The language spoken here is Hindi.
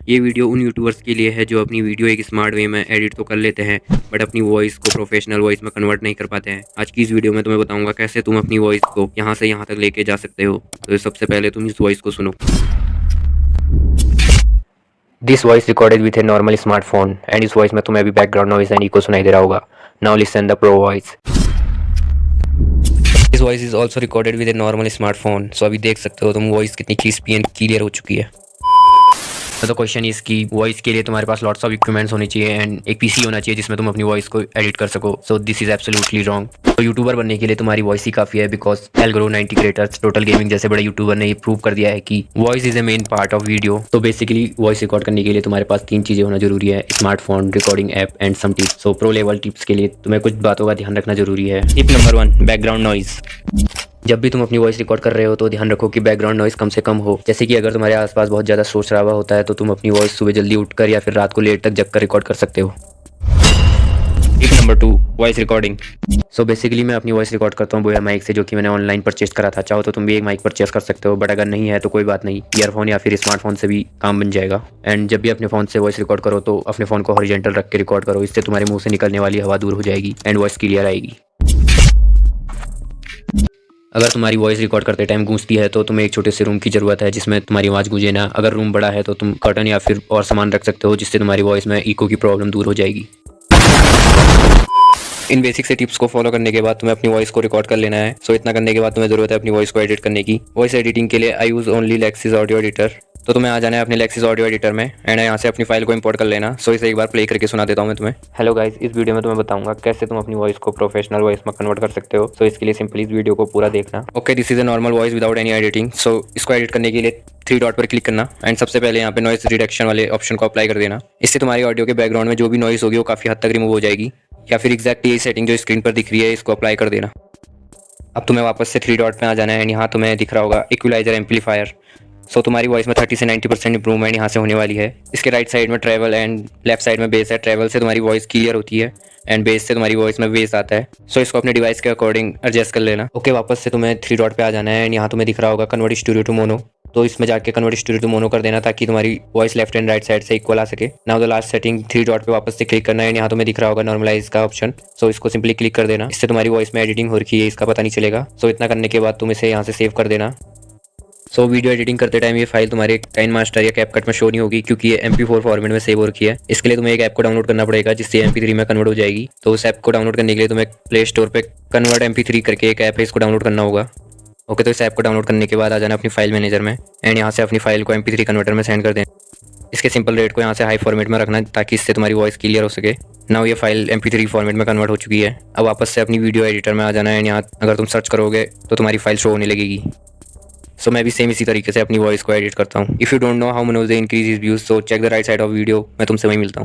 ये वीडियो उन यूट्यूबर्स के लिए है जो अपनी वीडियो एक स्मार्ट वे में एडिट तो कर लेते हैं बट अपनी वॉइस को प्रोफेशनल वॉइस में कन्वर्ट नहीं कर पाते हैं। आज की इस वीडियो में तुम्हें बताऊंगा कैसे तुम अपनी वॉइस को यहाँ से यहाँ तक लेके जा सकते हो। तो सबसे पहले तुम इस वॉइस को सुनो। This voice recorded with A normal smartphone and इस वॉइस में तुम्हें अभी बैकग्राउंड नॉइस एंड इको सुनाई दे रहा होगा। Now listen the pro voice. This voice is also recorded with a normal smartphone. So अभी देख सकते हो तुम वॉइस कितनी क्रिस्पी एंड क्लियर हो चुकी है। तो क्वेश्चन इज की वॉइस के लिए तुम्हारे पास लॉट्स ऑफ इक्विपमेंट्स होने चाहिए एंड एक पीसी होना चाहिए जिसमें तुम अपनी वॉइस को एडिट कर सको। So this is absolutely wrong. तो यूट्यूबर बनने के लिए तुम्हारी वॉइस ही काफ़ी है बिकॉज एल्ग्रो 90 क्रिएटर्स, टोटल गेमिंग जैसे बड़े यूट्यूबर ने ये प्रूव कर दिया है कि voice is a main part of video. तो बेसिकली वॉइस रिकॉर्ड करने के लिए तुम्हारे पास 3 चीज़ें होना जरूरी है, smartphone, recording app and some tips. So pro level tips के लिए तुम्हें कुछ बातों का ध्यान रखना जरूरी है। Tip number 1, background noise. जब भी तुम अपनी वॉइस रिकॉर्ड कर रहे हो तो ध्यान रखो कि बैकग्राउंड नॉइस कम से कम हो। जैसे कि अगर तुम्हारे आसपास बहुत ज़्यादा शोर शराबा होता है तो तुम अपनी वॉइस सुबह जल्दी उठकर या फिर रात को लेट तक जग कर रिकॉर्ड कर सकते हो। Tip number 2, voice recording. So basically मैं अपनी वॉइस रिकॉर्ड करता हूँ बोया माइक से, जो कि मैंने ऑनलाइन परचेस करा था। चाहो तो तुम भी एक माइक परचेस कर सकते हो, बट अगर नहीं है तो कोई बात नहीं, ईयरफोन या फिर स्मार्टफोन से भी काम बन जाएगा। एंड जब भी अपने फ़ोन से वॉइस रिकॉर्ड करो तो अपने फ़ोन को हॉरिजॉन्टल रख के रिकॉर्ड करो, इससे तुम्हारे मुंह से निकलने वाली हवा दूर हो जाएगी एंड वॉइस क्लियर आएगी। अगर तुम्हारी वॉइस रिकॉर्ड करते टाइम गूंजती है तो तुम्हें एक छोटे से रूम की ज़रूरत है जिसमें तुम्हारी आवाज़ गूंजे ना। अगर रूम बड़ा है तो तुम कर्टन या फिर और सामान रख सकते हो जिससे तुम्हारी वॉइस में इको की प्रॉब्लम दूर हो जाएगी। इन बेसिक से टिप्स को फॉलो करने के बाद तुम्हें अपनी वॉइस को रिकॉर्ड कर लेना है। सो इतना करने के बाद तुम्हें ज़रूरत है अपनी वॉइस को एडिट करने की। वॉइस एडिटिंग के लिए I use only Lexis audio editor. तो तुम्हें आ जाना है अपने लेक्सिस ऑडियो एडिटर में एंड यहाँ से अपनी फाइल को इंपोर्ट कर लेना। सो इसे एक बार प्ले करके सुना देता हूँ मैं तुम्हें। हेलो गाइस, इस वीडियो में तुम्हें बताऊंगा कैसे तुम अपनी वॉइस को प्रोफेशनल वॉइस में कन्वर्ट कर सकते हो। सो इसके लिए सिंपली इस वीडियो को पूरा देखना। Okay, this is a normal voice without any editing. So इसको एडिट करने के लिए 3 डॉट पर क्लिक करना एंड सबसे पहले यहाँ पे नॉइस रिडक्शन वाले ऑप्शन को अप्लाई कर देना। इससे तुम्हारी ऑडियो के बैकग्राउंड में जो भी नॉइस होगी वो काफ़ी हद तक रिमूव हो जाएगी। या फिर एग्जैक्ट यही सेटिंग जो स्क्रीन पर दिख रही है इसको अप्लाई कर देना। अब तुम्हें वापस से 3 डॉट पे आ जाना है एंड यहाँ तुम्हें दिख रहा होगा इक्वलाइजर एम्पलीफायर। सो तुम्हारी वॉइस में 30 से 90% इंप्रूवमेंट यहाँ से होने वाली है। इसके राइट साइड में ट्रैवल एंड लेफ्ट साइड में बेस है। ट्रैवल से तुम्हारी वॉइस क्लियर होती है एंड बेस से तुम्हारी वॉइस में बेस आता है। सो इसको अपने डिवाइस के अकॉर्डिंग एडजस्ट कर लेना। ओके, वापस से तुम्हें 3 डॉट पे आ जाना है एंड यहाँ तुम्हें दिख रहा होगा कन्वर्ट स्टूडियो टू मोनो। तो इसमें जाके कन्वर्ट स्टूडियो टू मोनो कर देना ताकि तुम्हारी voice left and right side से इक्वल आ सके। Now the last setting, 3 dot पे वापस से क्लिक करना है। यहाँ तुम्हें दिख रहा होगा नॉर्मलाइज का ऑप्शन। सो इसको सिंपली क्लिक कर देना। इससे तुम्हारी वॉइस में एडिटिंग हो रखी है इसका पता नहीं चलेगा। सो इतना करने के बाद तुम इसे यहाँ से सेव कर देना। सो वीडियो एडिटिंग करते टाइम ये फाइल तुम्हारे काइनमास्टर या कैपकट में शो नहीं होगी क्योंकि ये MP4 फॉर्मेट में सेव हो रखी है। इसके लिए तुम्हें एक ऐप को डाउनलोड करना पड़ेगा जिससे MP3 में कन्वर्ट हो जाएगी। तो उस ऐप को डाउनलोड करने के लिए तुम्हें प्ले स्टोर पे कन्वर्ट MP3 करके एक ऐप है, इसको डाउनलोड करना होगा। ओके, तो इस ऐप को डाउनलोड करने के बाद आ जाना अपनी फाइल मैनेजर में एंड यहाँ से अपनी फाइल को MP3 कन्वर्टर में सेंड कर दें। इसके सिंपल रेट को यहाँ से हाई फॉर्मेट में रखना ताकि इससे तुम्हारी वॉइस क्लियर हो सके। नाउ ये फाइल MP3 फॉर्मेट में कन्वर्ट हो चुकी है। अब वापस से अपनी वीडियो एडिटर में आ जाना है। यहाँ अगर तुम सर्च करोगे तो तुम्हारी फाइल शो होने लगेगी। सो मैं भी सेम इसी तरीके से अपनी वॉइस को एडिट करता हूँ। If you don't know how Manoj they increase his views, so check the right side of video. मैं तुमसे वहीं मिलता हूँ।